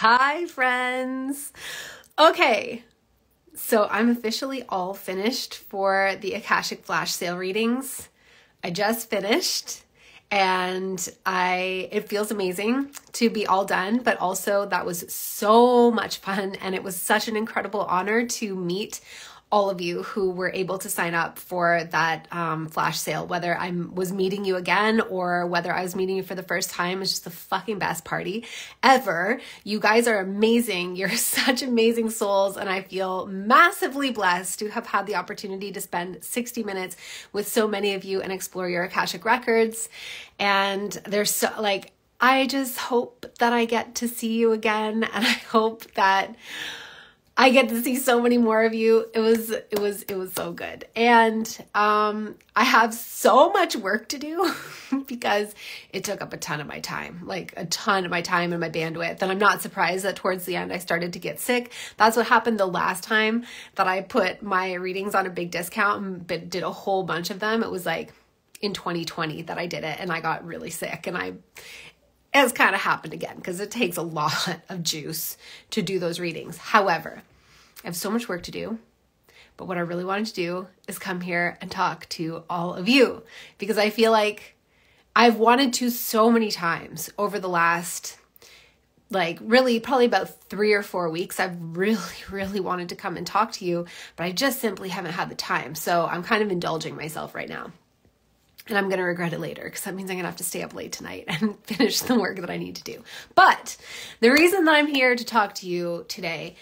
Hi, friends. Okay, so I'm officially all finished for the Akashic Flash sale readings. I just finished and it feels amazing to be all done, but also that was so much fun and it was such an incredible honor to meet all of you who were able to sign up for that flash sale, whether I was meeting you again or whether I was meeting you for the first time. It's just the fucking best party ever. You guys are amazing. You're such amazing souls, and I feel massively blessed to have had the opportunity to spend 60 minutes with so many of you and explore your Akashic records. And there's so, like, I just hope that I get to see you again, and I hope that I get to see so many more of you. It was so good. And I have so much work to do because it took up a ton of my time, like a ton of my time and my bandwidth. And I'm not surprised that towards the end I started to get sick. That's what happened the last time that I put my readings on a big discount and did a whole bunch of them. It was like in 2020 that I did it, and I got really sick, and it's kind of happened again because it takes a lot of juice to do those readings. However, I have so much work to do, but what I really wanted to do is come here and talk to all of you, because I feel like I've wanted to so many times over the last, like, really probably about 3 or 4 weeks. I've really wanted to come and talk to you, but I just simply haven't had the time. So I'm kind of indulging myself right now. And I'm going to regret it later, because that means I'm going to have to stay up late tonight and finish the work that I need to do. But the reason that I'm here to talk to you today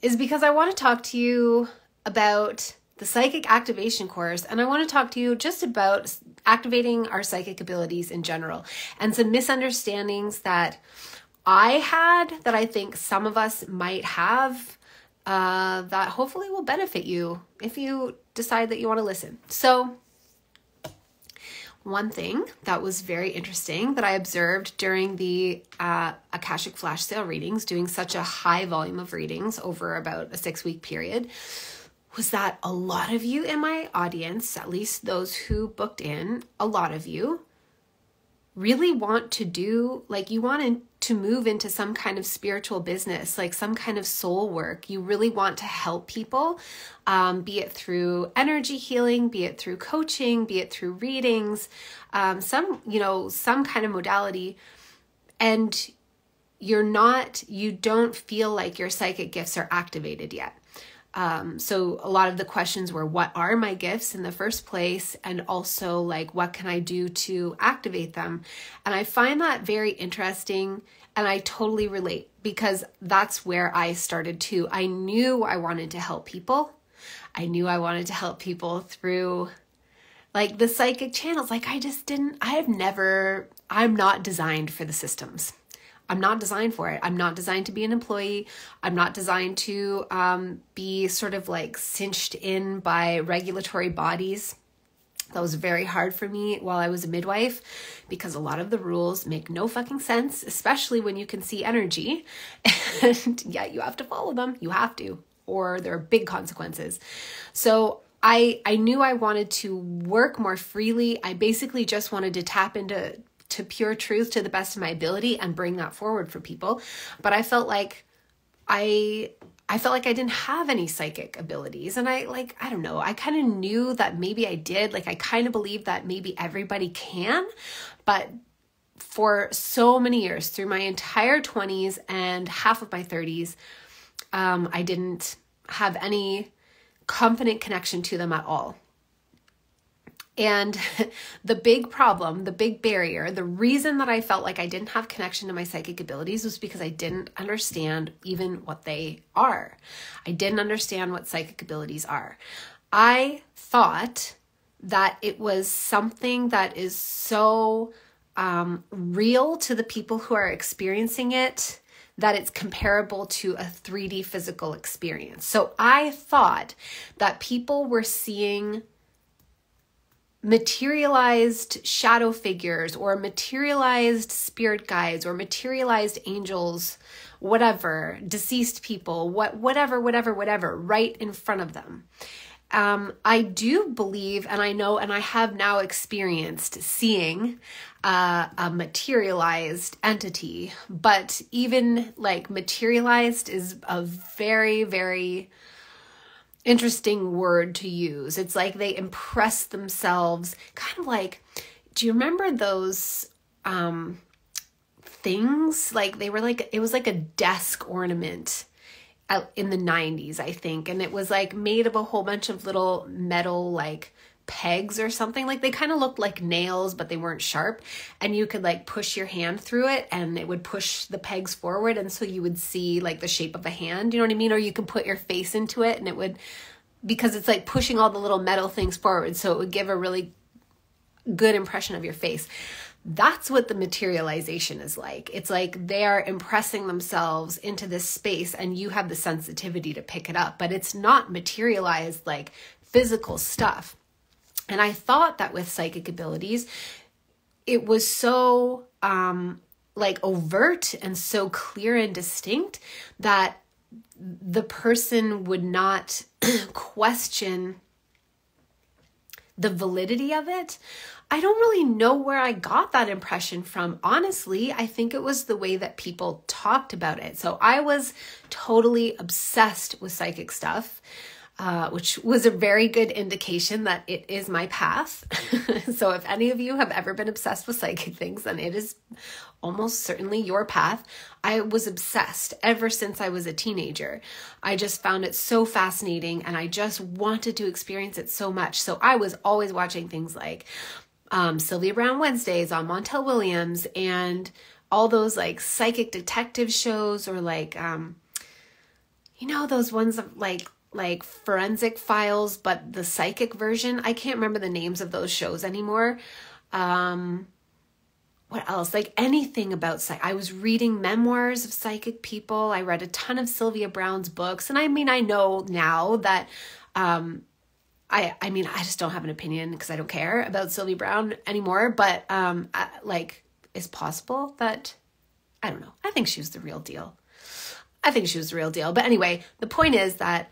is because I want to talk to you about the psychic activation course. And I want to talk to you just about activating our psychic abilities in general, and some misunderstandings that I had that I think some of us might have that hopefully will benefit you if you decide that you want to listen. So one thing that was very interesting that I observed during the Akashic Flash sale readings, doing such a high volume of readings over about a 6-week period, was that a lot of you in my audience, at least those who booked in, a lot of you really want to do, like, you want to move into some kind of spiritual business, like some kind of soul work. You really want to help people, be it through energy healing, be it through coaching, be it through readings, some kind of modality. And you don't feel like your psychic gifts are activated yet. So a lot of the questions were, what are my gifts in the first place? And also, like, what can I do to activate them? And I find that very interesting, and I totally relate, because that's where I started too. I knew I wanted to help people. I knew I wanted to help people through, like, the psychic channels. Like, I'm not designed for the systems. I'm not designed for it. I'm not designed to be an employee. I'm not designed to be sort of like cinched in by regulatory bodies. That was very hard for me while I was a midwife, because a lot of the rules make no fucking sense, especially when you can see energy. And yeah, you have to follow them. You have to, or there are big consequences. So I knew I wanted to work more freely. I basically just wanted to tap into pure truth to the best of my ability and bring that forward for people. But I felt like I didn't have any psychic abilities. And I don't know, I kind of knew that maybe I did. Like, I kind of believed that maybe everybody can, but for so many years, through my entire 20s and half of my 30s, I didn't have any confident connection to them at all. And the big problem, the big barrier, the reason that I felt like I didn't have connection to my psychic abilities was because I didn't understand even what they are. I didn't understand what psychic abilities are. I thought that it was something that is so real to the people who are experiencing it that it's comparable to a 3D physical experience. So I thought that people were seeing materialized shadow figures or materialized spirit guides or materialized angels, whatever, deceased people, whatever, right in front of them. I do believe, and I know, and I have now experienced seeing a materialized entity, but even like materialized is a very, very interesting word to use. It's like they impress themselves, kind of like, do you remember those things? Like they were like, it was like a desk ornament out in the 90s, I think. And it was like made of a whole bunch of little metal like pegs or something. Like they kind of looked like nails, but they weren't sharp. And you could like push your hand through it and it would push the pegs forward. And so you would see like the shape of a hand, you know what I mean? Or you could put your face into it and it would, because it's like pushing all the little metal things forward. So it would give a really good impression of your face. That's what the materialization is like. It's like they are impressing themselves into this space and you have the sensitivity to pick it up, but it's not materialized like physical stuff. And I thought that with psychic abilities, it was so like overt and so clear and distinct that the person would not question the validity of it. I don't really know where I got that impression from. Honestly, I think it was the way that people talked about it. So I was totally obsessed with psychic stuff, which was a very good indication that it is my path. So if any of you have ever been obsessed with psychic things, then it is almost certainly your path. I was obsessed ever since I was a teenager. I just found it so fascinating and I just wanted to experience it so much. So I was always watching things like Sylvia Brown Wednesdays on Montel Williams and all those like psychic detective shows or like, you know, those ones of like Forensic Files, but the psychic version. I can't remember the names of those shows anymore. What else? Like anything about I was reading memoirs of psychic people. I read a ton of Sylvia Brown's books. And I mean, I know now that, I mean, I just don't have an opinion because I don't care about Sylvia Brown anymore, but, like it's possible that, I don't know. I think she was the real deal. But anyway, the point is that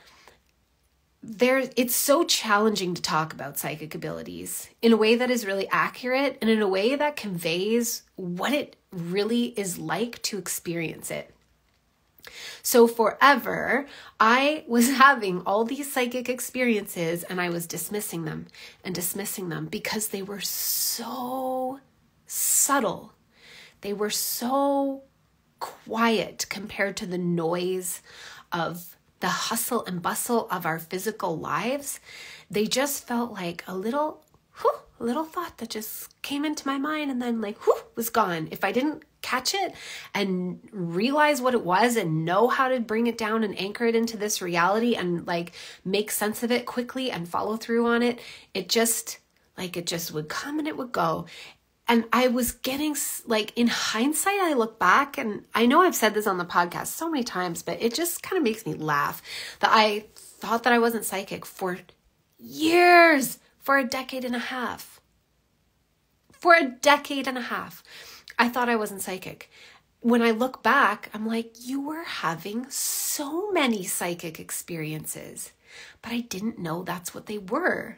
it's so challenging to talk about psychic abilities in a way that is really accurate and in a way that conveys what it really is like to experience it. So forever, I was having all these psychic experiences and I was dismissing them because they were so subtle. They were so quiet compared to the noise of the hustle and bustle of our physical lives. They just felt like a little thought that just came into my mind and then like, was gone. If I didn't catch it and realize what it was and know how to bring it down and anchor it into this reality and like make sense of it quickly and follow through on it, it just would come and it would go. And I was getting, like, in hindsight, I look back, and I know I've said this on the podcast so many times, but it just kind of makes me laugh that I thought that I wasn't psychic for years, for a decade and a half. I thought I wasn't psychic. When I look back, I'm like, you were having so many psychic experiences, but I didn't know that's what they were.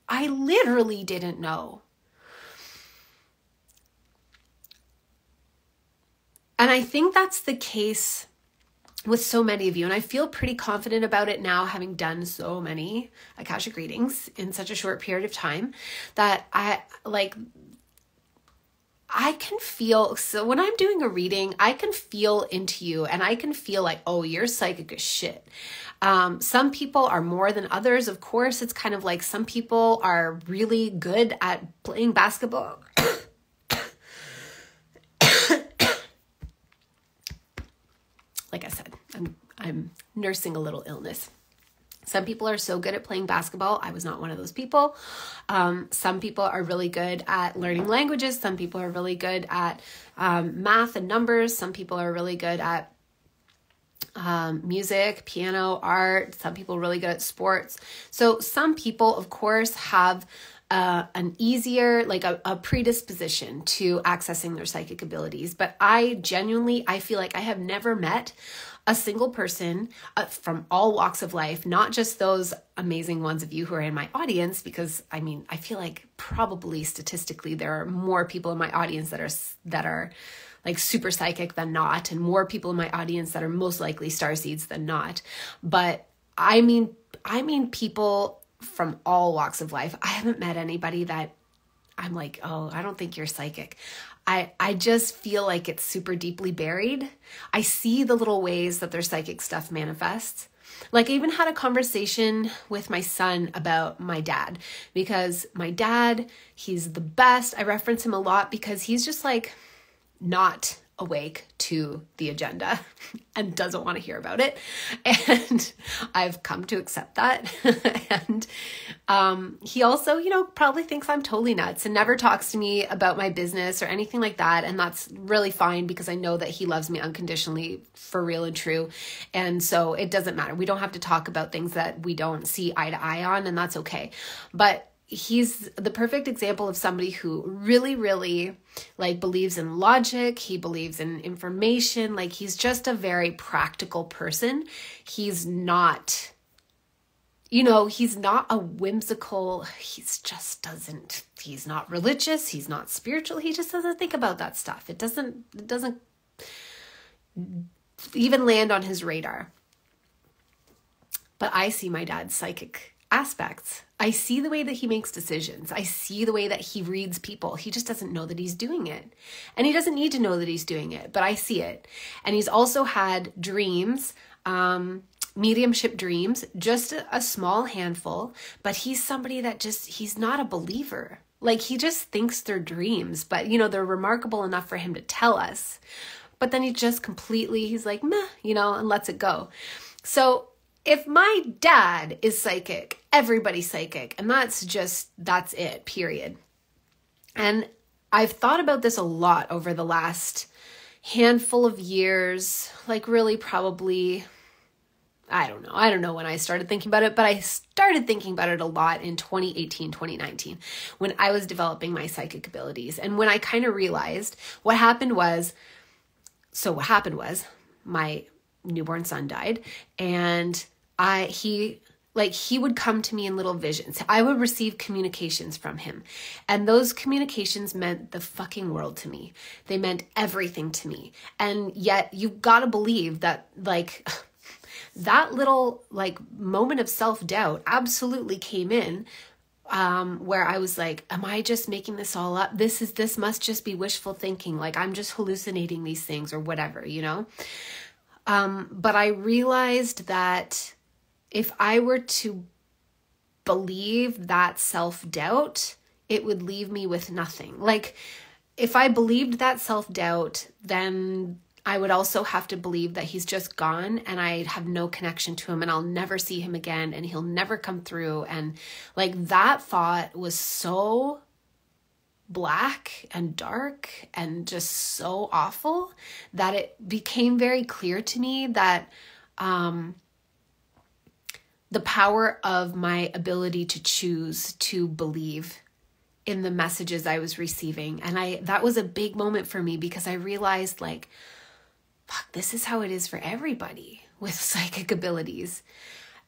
I literally didn't know. And I think that's the case with so many of you. And I feel pretty confident about it now, having done so many Akashic readings in such a short period of time, that I can feel, so when I'm doing a reading, I can feel into you and I can feel like, oh, you're psychic as shit. Some people are more than others. Of course, it's kind of like some people are really good at playing basketball. Like I said, I'm nursing a little illness. Some people are so good at playing basketball. I was not one of those people. Some people are really good at learning languages. Some people are really good at math and numbers. Some people are really good at music, piano, art. Some people are really good at sports. So some people, of course, have an easier, like a predisposition to accessing their psychic abilities. But I feel like I have never met a single person from all walks of life, not just those amazing ones of you who are in my audience, because I mean, I feel like probably statistically there are more people in my audience that are like super psychic than not, and more people in my audience that are most likely starseeds than not. But I mean people from all walks of life. I haven't met anybody that I'm like, oh, I don't think you're psychic. I just feel like it's super deeply buried. I see the little ways that their psychic stuff manifests. Like I even had a conversation with my son about my dad, because my dad, he's the best. I reference him a lot because he's just like not awake to the agenda and doesn't want to hear about it. And I've come to accept that. And he also, probably thinks I'm totally nuts and never talks to me about my business or anything like that. And that's really fine because I know that he loves me unconditionally, for real and true. And so it doesn't matter. We don't have to talk about things that we don't see eye to eye on, and that's okay. But he's the perfect example of somebody who really, really like believes in logic. He believes in information. Like he's just a very practical person. He's not, he's not a whimsical, he's not religious. He's not spiritual. He just doesn't think about that stuff. It doesn't even land on his radar. But I see my dad's psychic aspects. I see the way that he makes decisions. I see the way that he reads people. He just doesn't know that he's doing it. And he doesn't need to know that he's doing it, but I see it. And he's also had dreams, mediumship dreams, just a small handful, but he's somebody that he's not a believer. Like he just thinks they're dreams, but they're remarkable enough for him to tell us. But then he's like, meh, and lets it go. So if my dad is psychic, everybody's psychic, and that's it, period. And I've thought about this a lot over the last handful of years, like really probably, I don't know when I started thinking about it, but I started thinking about it a lot in 2018, 2019, when I was developing my psychic abilities. And when I kind of realized what happened was my newborn son died, and he would come to me in little visions. I would receive communications from him, and those communications meant the fucking world to me. They meant everything to me. And yet you gotta believe that that little moment of self-doubt absolutely came in, where I was like, am I just making this all up? This must just be wishful thinking. Like I'm just hallucinating these things or whatever, But I realized that if I were to believe that self-doubt, it would leave me with nothing. Like if I believed that self-doubt, then I would also have to believe that he's just gone and I have no connection to him and I'll never see him again and he'll never come through. And that thought was so black and dark and just so awful that it became very clear to me that the power of my ability to choose to believe in the messages I was receiving. And that was a big moment for me because I realized fuck, this is how it is for everybody with psychic abilities.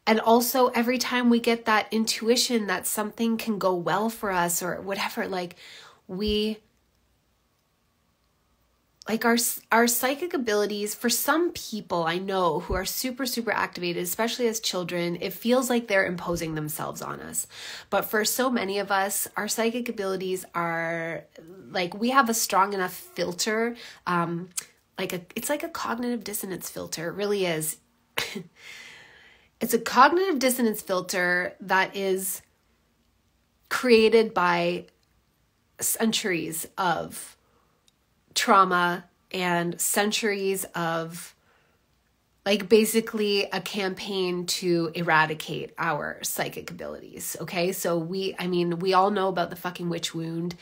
And also every time we get that intuition that something can go well for us or whatever, our psychic abilities, for some people I know who are super, super activated, especially as children, it feels like they're imposing themselves on us. But for so many of us, our psychic abilities are we have a strong enough filter, it's like a cognitive dissonance filter. It really is. It's a cognitive dissonance filter that is created by centuries of trauma and centuries of basically a campaign to eradicate our psychic abilities. Okay. So we all know about the fucking witch wound.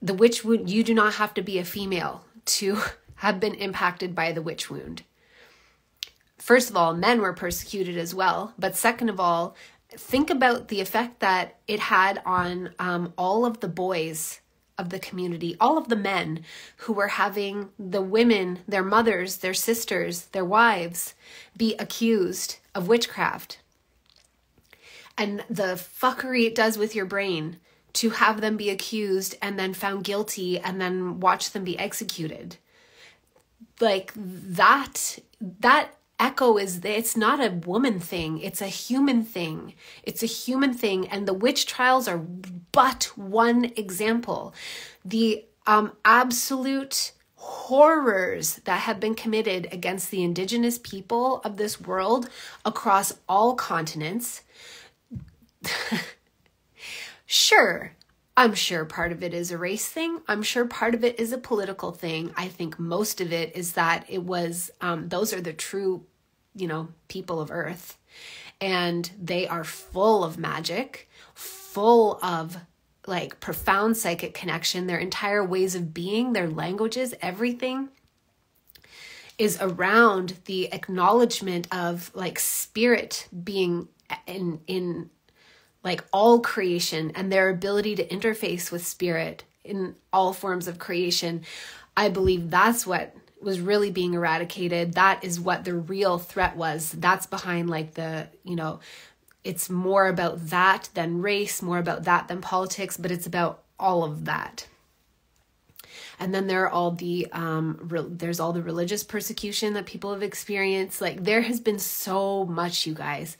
The witch wound, you do not have to be a female to have been impacted by the witch wound. First of all, men were persecuted as well. But second of all, think about the effect that it had on all of the boys of the community, all of the men who were having the women, their mothers, their sisters, their wives, be accused of witchcraft. And the fuckery it does with your brain to have them be accused and then found guilty and then watch them be executed. Like that echo it's not a woman thing. It's a human thing. It's a human thing. And the witch trials are but one example. The absolute horrors that have been committed against the indigenous people of this world across all continents. Sure, I'm sure part of it is a race thing. I'm sure part of it is a political thing. I think most of it is that it was, those are the true, people of Earth. And they are full of magic, full of like profound psychic connection. Their entire ways of being, their languages, everything is around the acknowledgement of like spirit being in like all creation and their ability to interface with spirit in all forms of creation. I believe that's what was really being eradicated. That is what the real threat was. That's behind like the, it's more about that than race, more about that than politics, but it's about all of that. And then there are all the, there's all the religious persecution that people have experienced. Like there has been so much, you guys.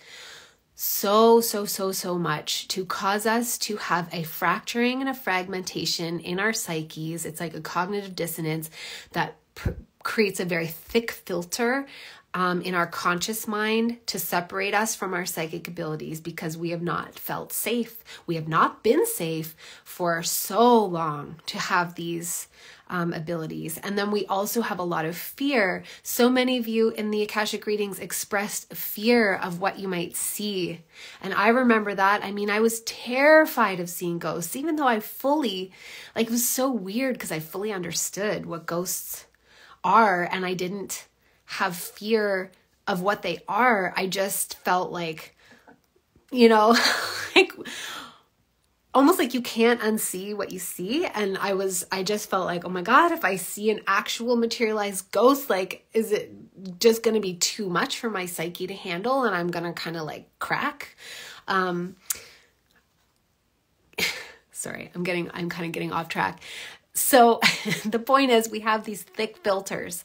So much to cause us to have a fracturing and a fragmentation in our psyches. It's like a cognitive dissonance that creates a very thick filter in our conscious mind to separate us from our psychic abilities because we have not felt safe. We have not been safe for so long to have these abilities. And then we also have a lot of fear. So many of you in the Akashic readings expressed fear of what you might see. And I remember that. I mean, I was terrified of seeing ghosts, even though I fully, it was so weird because I fully understood what ghosts are and I didn't have fear of what they are. I just felt like, like almost like you can't unsee what you see. And I just felt like, oh my God, if I see an actual materialized ghost, is it just going to be too much for my psyche to handle? And I'm going to kind of crack. Sorry, I'm kind of getting off track. So the point is we have these thick filters.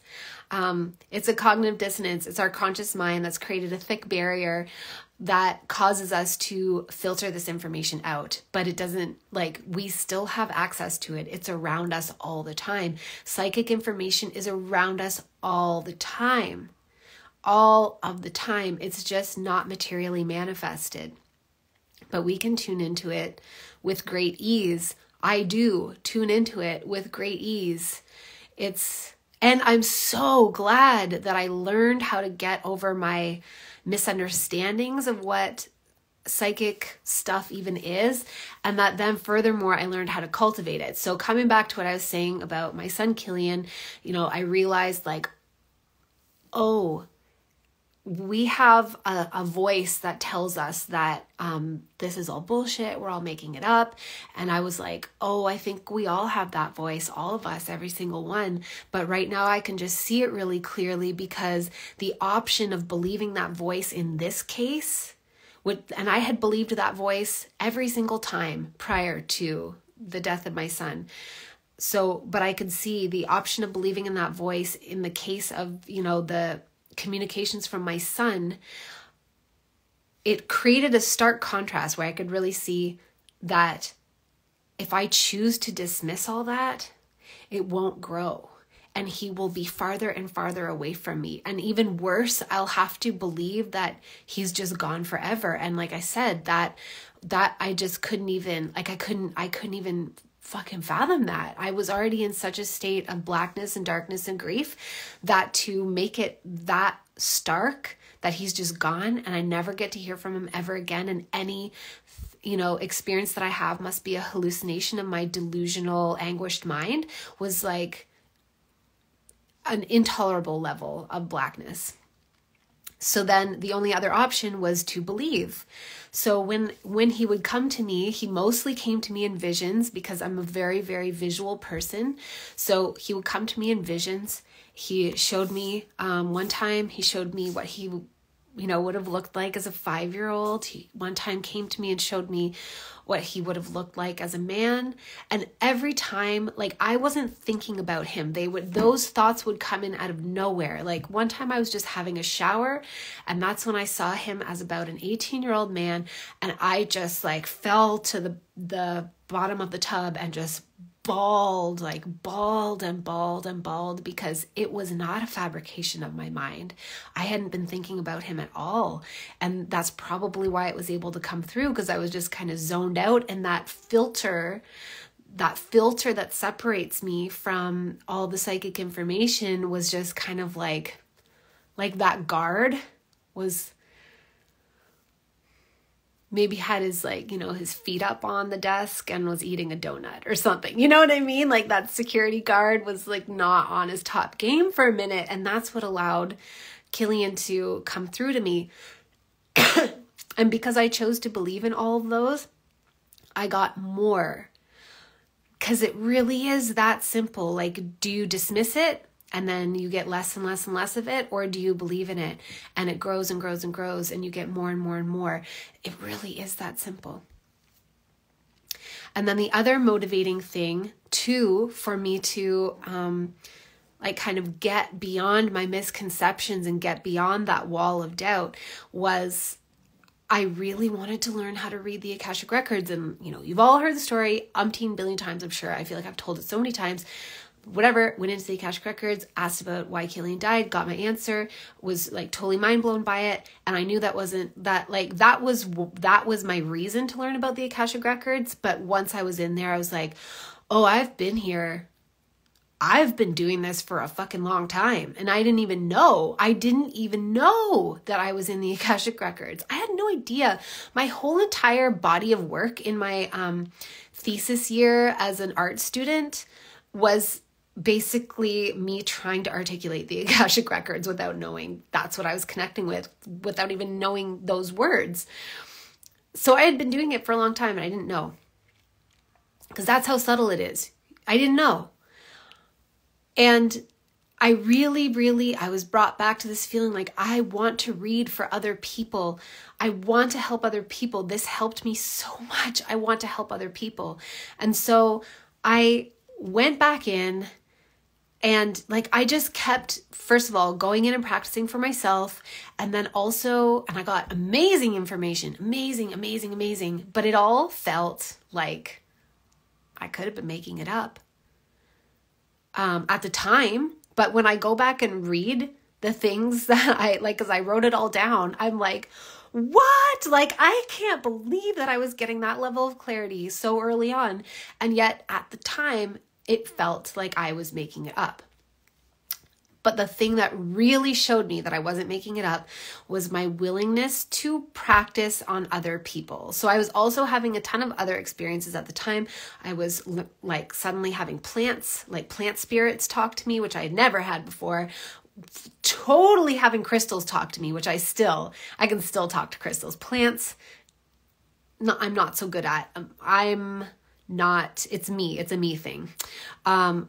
It's a cognitive dissonance. It's our conscious mind that's created a thick barrier that causes us to filter this information out, but it doesn't, we still have access to it. It's around us all the time. Psychic information is around us all the time. All of the time. It's just not materially manifested, but we can tune into it with great ease. I do tune into it with great ease. And I'm so glad that I learned how to get over my misunderstandings of what psychic stuff even is. And that then furthermore, I learned how to cultivate it. So coming back to what I was saying about my son, Killian, I realized we have a voice that tells us that this is all bullshit. We're all making it up. And I was like, I think we all have that voice, all of us, every single one. But right now I can just see it really clearly because the option of believing that voice in this case, and I had believed that voice every single time prior to the death of my son. So, but I could see the option of believing in that voice in the case of, the communications from my son, it created a stark contrast where I could really see that if I choose to dismiss all that, it won't grow and he will be farther and farther away from me. And even worse, I'll have to believe that he's just gone forever. And like I said, that I just couldn't even, I couldn't even fucking fathom that. I was already in such a state of blackness and darkness and grief that to make it that stark that he's just gone and I never get to hear from him ever again, and any experience that I have must be a hallucination of my delusional, anguished mind, was like an intolerable level of blackness. So then the only other option was to believe. So when he would come to me, he mostly came to me in visions because I'm a very, very visual person. So he would come to me in visions. He showed me, one time he showed me what he, would have looked like as a 5-year-old. He one time came to me and showed me what he would have looked like as a man. And every time, like, I wasn't thinking about him. Those thoughts would come in out of nowhere. Like one time I was just having a shower, and that's when I saw him as about an 18-year-old man. And I just like fell to the bottom of the tub and just bawled because it was not a fabrication of my mind. I hadn't been thinking about him at all. And that's probably why it was able to come through, because I was just kind of zoned out, and that filter that separates me from all the psychic information was just kind of like that guard was maybe had his his feet up on the desk and was eating a donut or something. You know what I mean? Like that security guard was like not on his top game for a minute. And that's what allowed Killian to come through to me. And because I chose to believe in all of those, I got more. Because it really is that simple. Like, do you dismiss it? And then you get less and less and less of it, or do you believe in it and it grows and grows and grows and you get more and more and more? It really is that simple. And then the other motivating thing too, for me to kind of get beyond my misconceptions and get beyond that wall of doubt was I really wanted to learn how to read the Akashic Records. And, you've all heard the story umpteen billion times, I'm sure. I feel like I've told it so many times. Whatever, went into the Akashic Records, asked about why Killian died, got my answer, was like totally mind blown by it. And I knew that was my reason to learn about the Akashic Records. But once I was in there, I was like, oh, I've been here. I've been doing this for a fucking long time. And I didn't even know that I was in the Akashic Records. I had no idea. My whole entire body of work in my thesis year as an art student was basically me trying to articulate the Akashic Records without knowing that's what I was connecting with, without even knowing those words. So I had been doing it for a long time and I didn't know. Because that's how subtle it is. I didn't know. And I I was brought back to this feeling like I want to read for other people. I want to help other people. This helped me so much. I want to help other people. And so I went back in and I just kept, first of all, going in and practicing for myself. And then also, and I got amazing information, amazing. But it all felt like I could have been making it up at the time. But when I go back and read the things that because I wrote it all down, I'm like, what? I can't believe that I was getting that level of clarity so early on. And yet at the time, it felt like I was making it up. But the thing that really showed me that I wasn't making it up was my willingness to practice on other people. So I was also having a ton of other experiences at the time. I was suddenly having plant spirits talk to me, which I had never had before. Totally having crystals talk to me, which I can still talk to crystals. Plants, no, I'm not so good at. It's a me thing.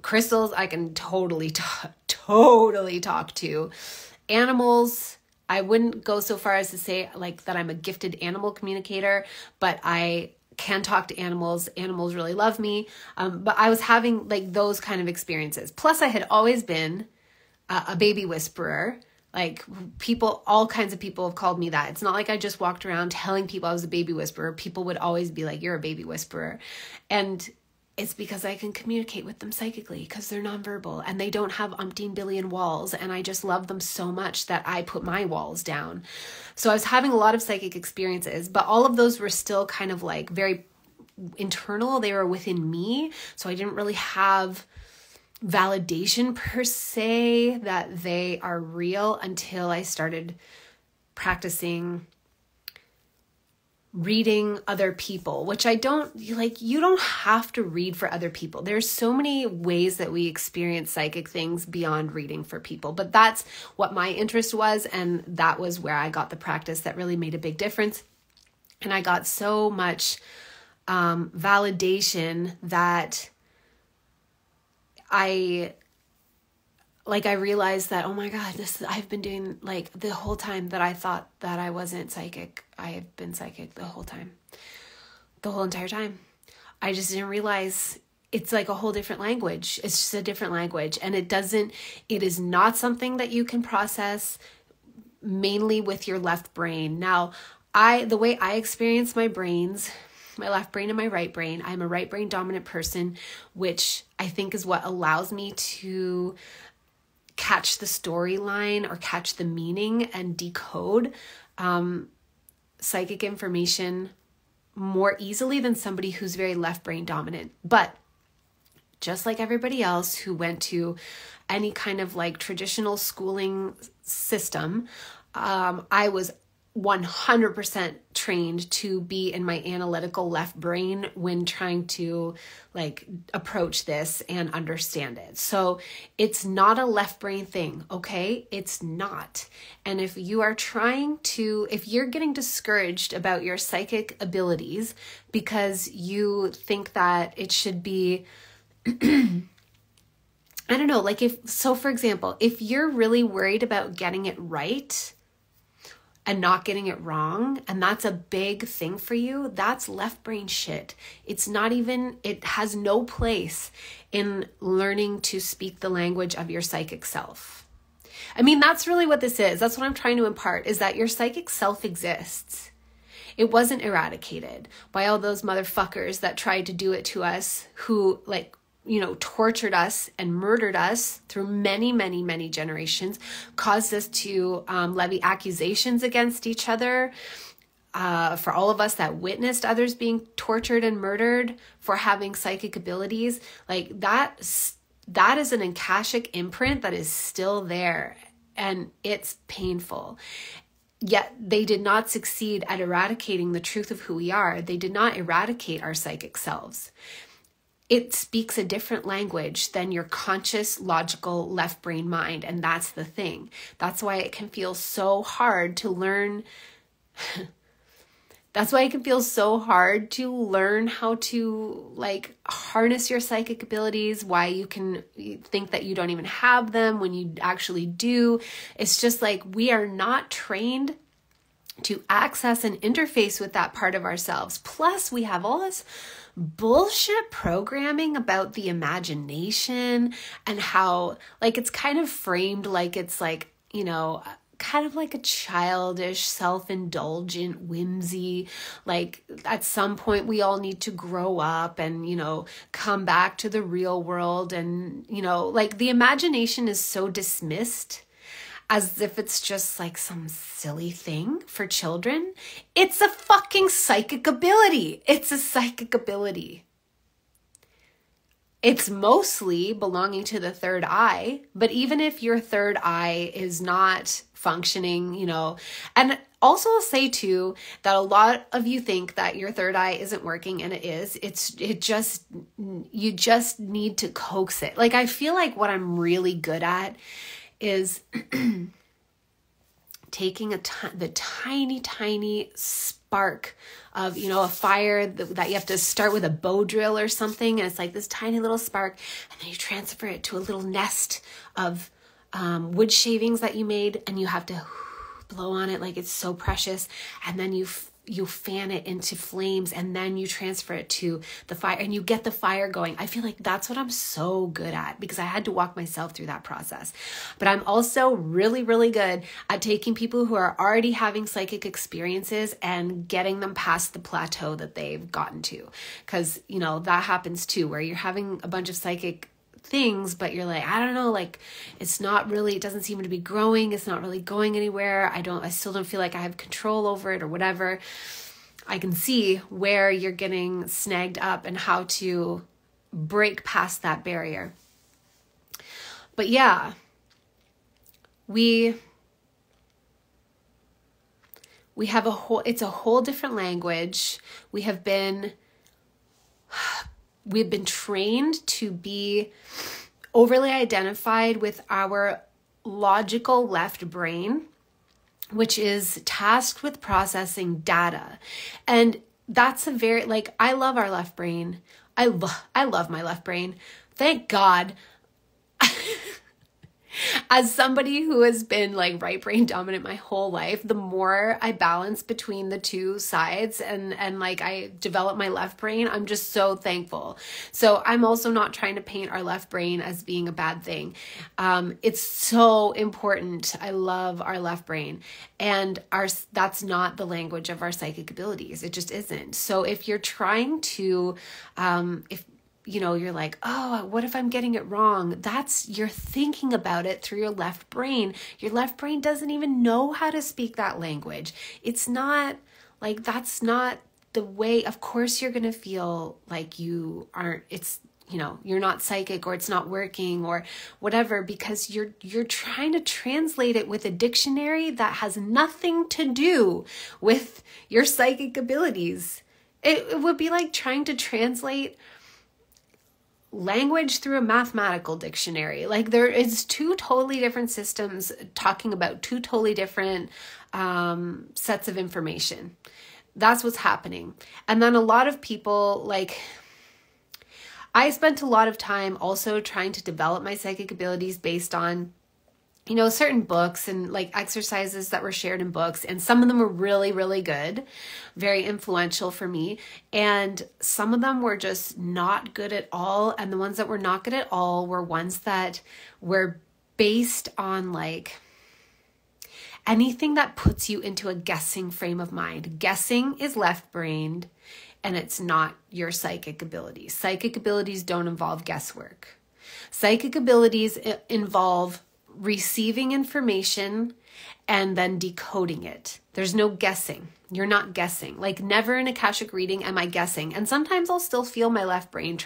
Crystals, I can totally talk to. Animals, I wouldn't go so far as to say that I'm a gifted animal communicator, but I can talk to animals. Animals really love me. But I was having those kind of experiences. Plus I had always been a baby whisperer. All kinds of people have called me that. It's not like I just walked around telling people I was a baby whisperer. People would always be like, you're a baby whisperer. And it's because I can communicate with them psychically because they're nonverbal and they don't have umpteen billion walls. And I just love them so much that I put my walls down. So I was having a lot of psychic experiences, but all of those were still kind of very internal. They were within me. So I didn't really have validation per se that they are real until I started practicing reading other people, which I don't like. You don't have to read for other people. There's so many ways that we experience psychic things beyond reading for people, but that's what my interest was. And that was where I got the practice that really made a big difference. And I got so much validation that I realized that, oh my God, I've been doing like the whole time that I thought that I wasn't psychic. I have been psychic the whole time, the whole entire time. I just didn't realize it's like a whole different language. It's just a different language. And it is not something that you can process mainly with your left brain. Now, the way I experience my brains, my left brain and my right brain, I'm a right brain dominant person, which I think is what allows me to catch the storyline or catch the meaning and decode psychic information more easily than somebody who's very left brain dominant. But just like everybody else who went to any kind of like traditional schooling system, I was 100% trained to be in my analytical left brain when trying to like approach this and understand it. So it's not a left brain thing, okay? It's not. And if you're getting discouraged about your psychic abilities because you think that it should be, I don't know, like for example, if you're really worried about getting it right and not getting it wrong, and that's a big thing for you, that's left brain shit. It has no place in learning to speak the language of your psychic self. I mean, that's really what this is. That's what I'm trying to impart, is that your psychic self exists. It wasn't eradicated by all those motherfuckers that tried to do it to us, who tortured us and murdered us through many, many, many generations, caused us to levy accusations against each other. For all of us that witnessed others being tortured and murdered for having psychic abilities, like that is an Akashic imprint that is still there, and it's painful. Yet they did not succeed at eradicating the truth of who we are. They did not eradicate our psychic selves. It speaks a different language than your conscious, logical, left brain mind. And that's the thing. That's why it can feel so hard to learn. That's why it can feel so hard to learn how to harness your psychic abilities, why you can think that you don't even have them when you actually do. It's just like we are not trained to access and interface with that part of ourselves. Plus, we have all this bullshit programming about the imagination and how it's kind of framed like it's kind of like a childish, self-indulgent whimsy. Like at some point we all need to grow up and, come back to the real world. And, the imagination is so dismissed as if it's just like some silly thing for children. It's a fucking psychic ability. It's a psychic ability. It's mostly belonging to the third eye, but even if your third eye is not functioning, and also I'll say too that a lot of you think that your third eye isn't working, and it is. You just need to coax it. I feel like what I'm really good at is taking the tiny spark of, a fire that you have to start with a bow drill or something. And it's like this tiny little spark. And then you transfer it to a little nest of wood shavings that you made. And you have to blow on it like it's so precious. And then you fan it into flames, and then you transfer it to the fire and you get the fire going. I feel like that's what I'm so good at because I had to walk myself through that process. But I'm also really, really good at taking people who are already having psychic experiences and getting them past the plateau that they've gotten to. Because, that happens too, where you're having a bunch of psychic things, but you're like, I don't know, it's not really, it doesn't seem to be growing. It's not really going anywhere. I still don't feel like I have control over it or whatever. I can see where you're getting snagged up and how to break past that barrier. But yeah, we it's a whole different language. We've been trained to be overly identified with our logical left brain, which is tasked with processing data. And that's a very, like, I love our left brain. I love my left brain. Thank God. As somebody who has been like right brain dominant my whole life, the more I balance between the two sides and like I develop my left brain, I'm just so thankful. So I'm also not trying to paint our left brain as being a bad thing. It's so important. I love our left brain, and that's not the language of our psychic abilities. It just isn't. So if you're trying to, you're like, oh, what if I'm getting it wrong? You're thinking about it through your left brain. Your left brain doesn't even know how to speak that language. It's not like, that's not the way. Of course, you're going to feel like you're not psychic, or it's not working or whatever, because you're trying to translate it with a dictionary that has nothing to do with your psychic abilities. It would be like trying to translate language through a mathematical dictionary. Like, there is two totally different systems talking about two totally different sets of information. That's what's happening. And then a lot of people, like, I spent a lot of time also trying to develop my psychic abilities based on, certain books and like exercises that were shared in books. And some of them were really, really good, very influential for me. And some of them were just not good at all. And the ones that were not good at all were ones that were based on like anything that puts you into a guessing frame of mind. Guessing is left-brained, and it's not your psychic abilities. Psychic abilities don't involve guesswork. Psychic abilities involve receiving information and then decoding it. There's no guessing. You're not guessing. Like, never in Akashic reading am I guessing. And sometimes I'll still feel my left brain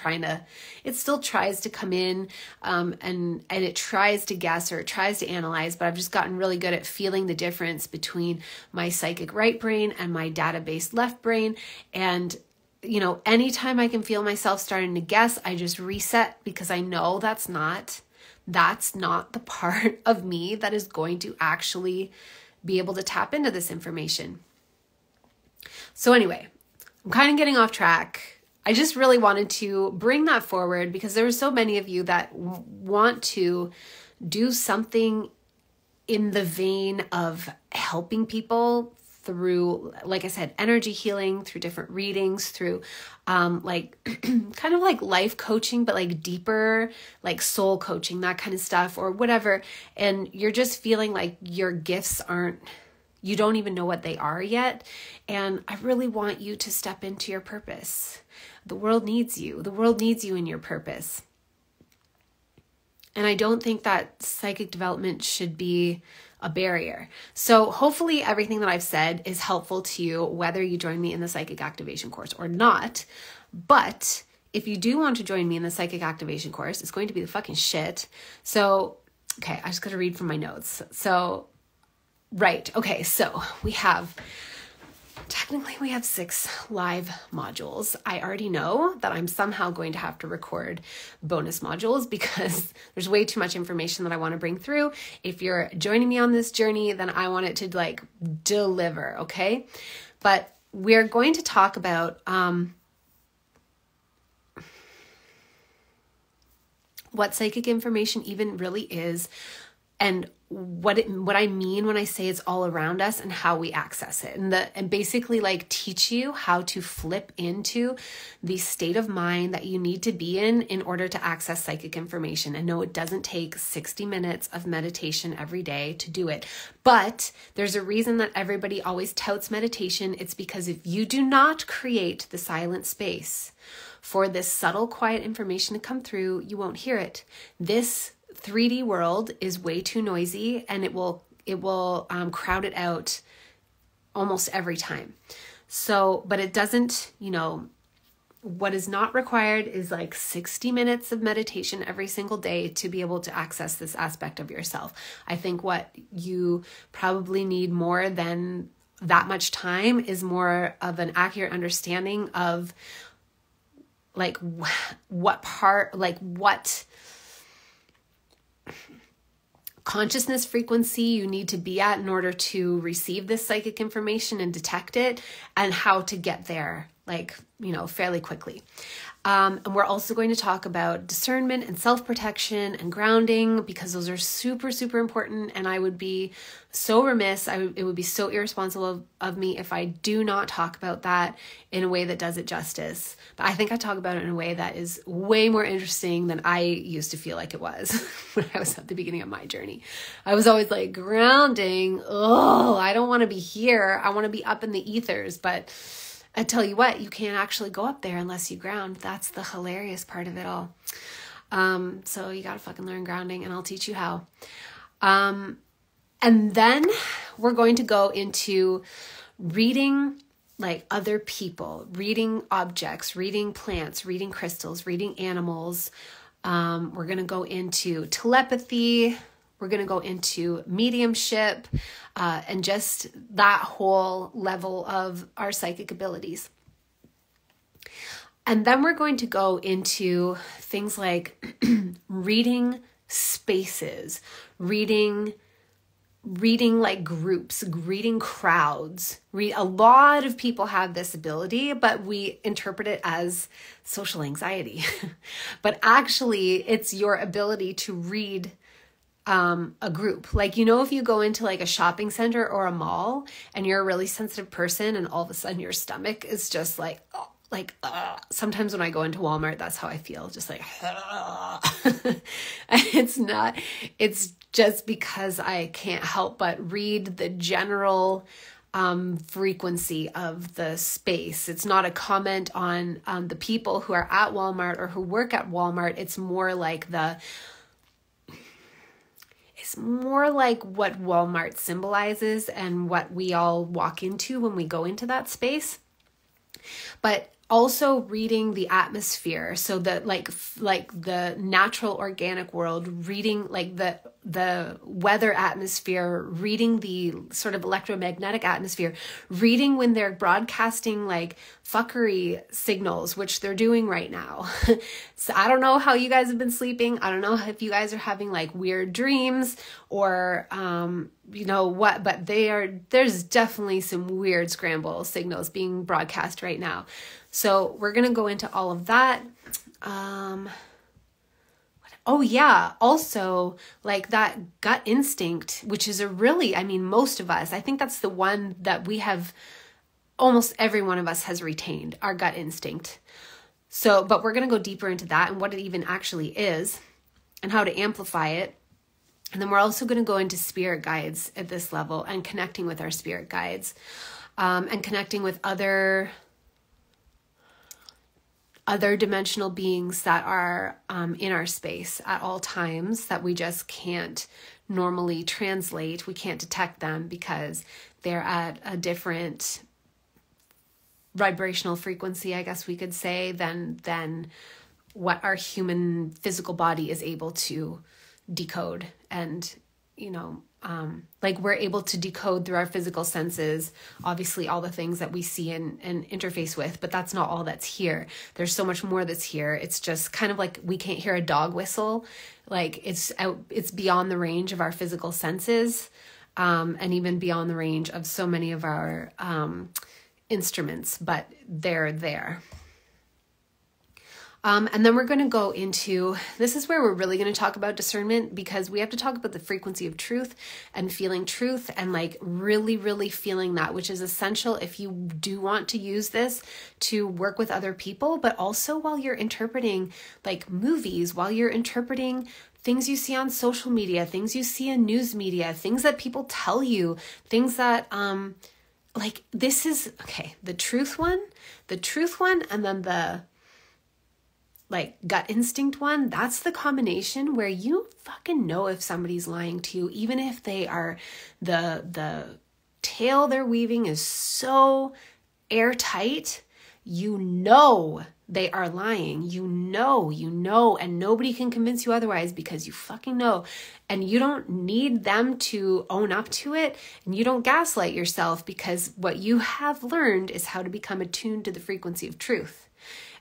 it still tries to come in and it tries to guess, or it tries to analyze, but I've just gotten really good at feeling the difference between my psychic right brain and my data-based left brain. And anytime I can feel myself starting to guess, I just reset, because I know that's not the part of me that is going to actually be able to tap into this information. So anyway, I'm kind of getting off track. I just really wanted to bring that forward because there were so many of you that want to do something in the vein of helping people through, like I said, energy healing, through different readings, through kind of like life coaching, but like deeper, like soul coaching, that kind of stuff or whatever. And you're just feeling like your gifts you don't even know what they are yet. And I really want you to step into your purpose. The world needs you. The world needs you in your purpose. And I don't think that psychic development should be a barrier. So hopefully everything that I've said is helpful to you, whether you join me in the psychic activation course or not. But if you do want to join me in the psychic activation course, it's going to be the fucking shit. So, okay, I just got to read from my notes. So, right. Okay. So technically we have 6 live modules. I already know that I'm somehow going to have to record bonus modules because there's way too much information that I want to bring through. If you're joining me on this journey, then I want it to like deliver. Okay. But we're going to talk about, what psychic information even really is, and what I mean when I say it's all around us and how we access it, and basically like teach you how to flip into the state of mind that you need to be in order to access psychic information. And no, it doesn't take 60 minutes of meditation every day to do it, but there's a reason that everybody always touts meditation. It's because if you do not create the silent space for this subtle, quiet information to come through, you won't hear it. This 3D world is way too noisy, and it will crowd it out almost every time. So, but it doesn't, what is not required is like 60 minutes of meditation every single day to be able to access this aspect of yourself. I think what you probably need more than that much time is more of an accurate understanding of like what consciousness frequency you need to be at in order to receive this psychic information and detect it, and how to get there, like, fairly quickly. And we're also going to talk about discernment and self-protection and grounding, because those are super, super important. And I would be so remiss, it would be so irresponsible of me if I do not talk about that in a way that does it justice. But I think I talk about it in a way that is way more interesting than I used to feel like it was when I was at the beginning of my journey. I was always like, grounding, I don't want to be here. I want to be up in the ethers. But I tell you what, you can't actually go up there unless you ground. That's the hilarious part of it all. So you got to fucking learn grounding, and I'll teach you how. And then we're going to go into reading like other people, reading objects, reading plants, reading crystals, reading animals. We're going to go into telepathy. We're going to go into mediumship, and just that whole level of our psychic abilities. And then we're going to go into things like reading spaces, reading like groups, reading crowds. A lot of people have this ability, but we interpret it as social anxiety. But actually, it's your ability to read a group. Like, if you go into like a shopping center or a mall and you're a really sensitive person, and all of a sudden your stomach is just like, sometimes when I go into Walmart, that's how I feel, just like, it's just because I can't help but read the general frequency of the space. It's not a comment on the people who are at Walmart or who work at Walmart. It's more like what Walmart symbolizes and what we all walk into when we go into that space. But also reading the atmosphere, so that like the natural organic world, reading like the weather atmosphere, reading the sort of electromagnetic atmosphere, reading when they're broadcasting like fuckery signals, which they're doing right now. So I don't know how you guys have been sleeping. I don't know if you guys are having like weird dreams or what, but there's definitely some weird scramble signals being broadcast right now. So we're going to go into all of that. Also like that gut instinct, which is most of us, I think that's the one that we have, almost every one of us has retained, our gut instinct. So, but we're going to go deeper into that and what it even actually is and how to amplify it. And then we're also going to go into spirit guides at this level and connecting with our spirit guides, and connecting with other dimensional beings that are in our space at all times that we just can't normally translate. We can't detect them because they're at a different vibrational frequency, I guess we could say, than what our human physical body is able to decode. And like we're able to decode through our physical senses, obviously all the things that we see and interface with, but that's not all that's here. There's so much more that's here. It's just kind of like we can't hear a dog whistle. Like it's beyond the range of our physical senses, and even beyond the range of so many of our instruments, but they're there. And then we're going to go into, this is where we're really going to talk about discernment, because we have to talk about the frequency of truth and feeling truth and like really, really feeling that, which is essential if you do want to use this to work with other people, but also while you're interpreting like movies, while you're interpreting things you see on social media, things you see in news media, things that people tell you, things that, like this is, okay, the truth one, and then the like gut instinct one, that's the combination where you fucking know if somebody's lying to you, even if they are, the tale they're weaving is so airtight, you know they are lying. You know, and nobody can convince you otherwise because you fucking know. And you don't need them to own up to it, and you don't gaslight yourself, because what you have learned is how to become attuned to the frequency of truth.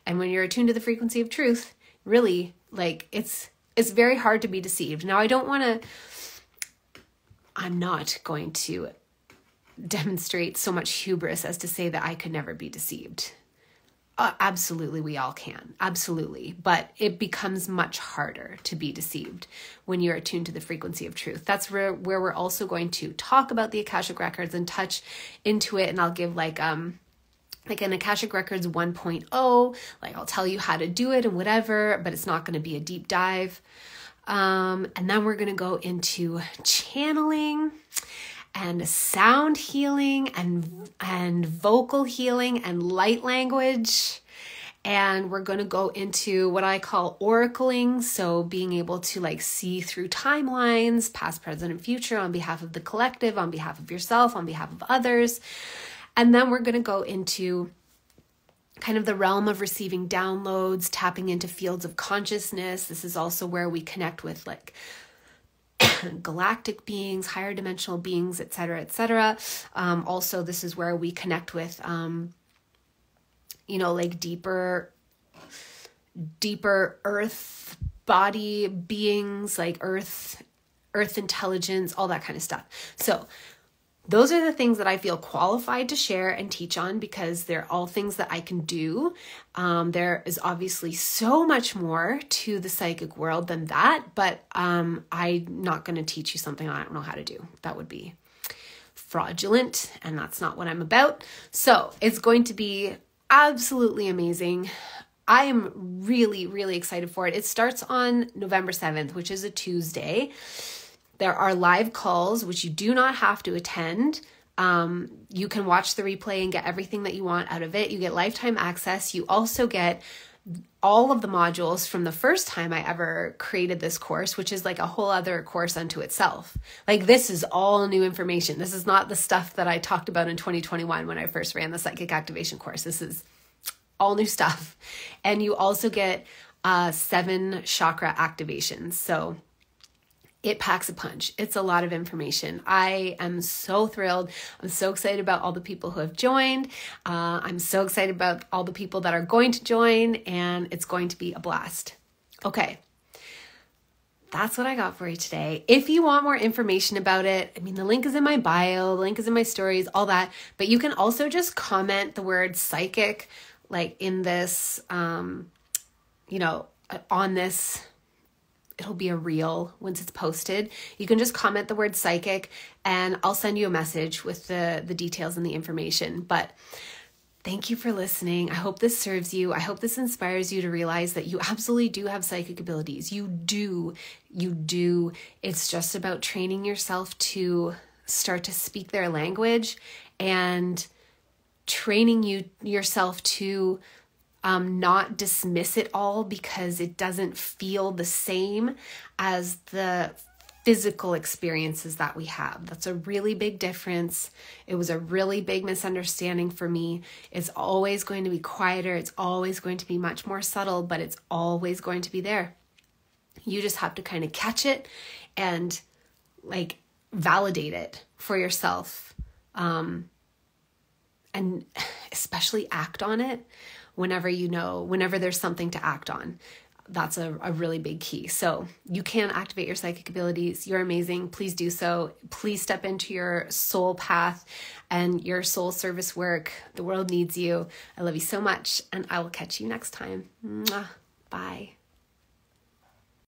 And when you're attuned to the frequency of truth, really, like, it's very hard to be deceived. Now, I'm not going to demonstrate so much hubris as to say that I could never be deceived. Absolutely, we all can. Absolutely. But it becomes much harder to be deceived when you're attuned to the frequency of truth. That's where we're also going to talk about the Akashic Records and touch into it. And I'll give like an Akashic Records 1.0, like I'll tell you how to do it and whatever, but it's not going to be a deep dive. And then we're going to go into channeling and sound healing and vocal healing and light language. And we're going to go into what I call oracling. So being able to like see through timelines, past, present, and future, on behalf of the collective, on behalf of yourself, on behalf of others. And then we're going to go into kind of the realm of receiving downloads, tapping into fields of consciousness. This is also where we connect with like galactic beings, higher dimensional beings, etc., etc. Also, this is where we connect with, like deeper earth body beings, like earth intelligence, all that kind of stuff. So those are the things that I feel qualified to share and teach on, because they're all things that I can do. There is obviously so much more to the psychic world than that, but I'm not going to teach you something I don't know how to do. That would be fraudulent, and that's not what I'm about. So it's going to be absolutely amazing. I am really, really excited for it. It starts on November 7th, which is a Tuesday. There are live calls, which you do not have to attend. You can watch the replay and get everything that you want out of it. You get lifetime access. You also get all of the modules from the first time I ever created this course, which is like a whole other course unto itself. Like, this is all new information. This is not the stuff that I talked about in 2021 when I first ran the Psychic Activation course. This is all new stuff. And you also get 7 chakra activations. So it packs a punch. It's a lot of information. I am so thrilled. I'm so excited about all the people who have joined. I'm so excited about all the people that are going to join, and it's going to be a blast. Okay. That's what I got for you today. If you want more information about it, the link is in my bio, the link is in my stories, all that. But you can also just comment the word psychic, like in this, on this. It'll be a reel once it's posted. You can just comment the word psychic, and I'll send you a message with the details and the information. But thank you for listening. I hope this serves you. I hope this inspires you to realize that you absolutely do have psychic abilities. You do. It's just about training yourself to start to speak their language, and training yourself to not dismiss it all because it doesn't feel the same as the physical experiences that we have. That's a really big difference. It was a really big misunderstanding for me. It's always going to be quieter. It's always going to be much more subtle, but it's always going to be there. You just have to kind of catch it and like validate it for yourself. And especially act on it whenever there's something to act on. That's a really big key. So you can activate your psychic abilities. You're amazing. Please do so. Please step into your soul path and your soul service work. The world needs you. I love you so much, and I will catch you next time. Mwah. Bye.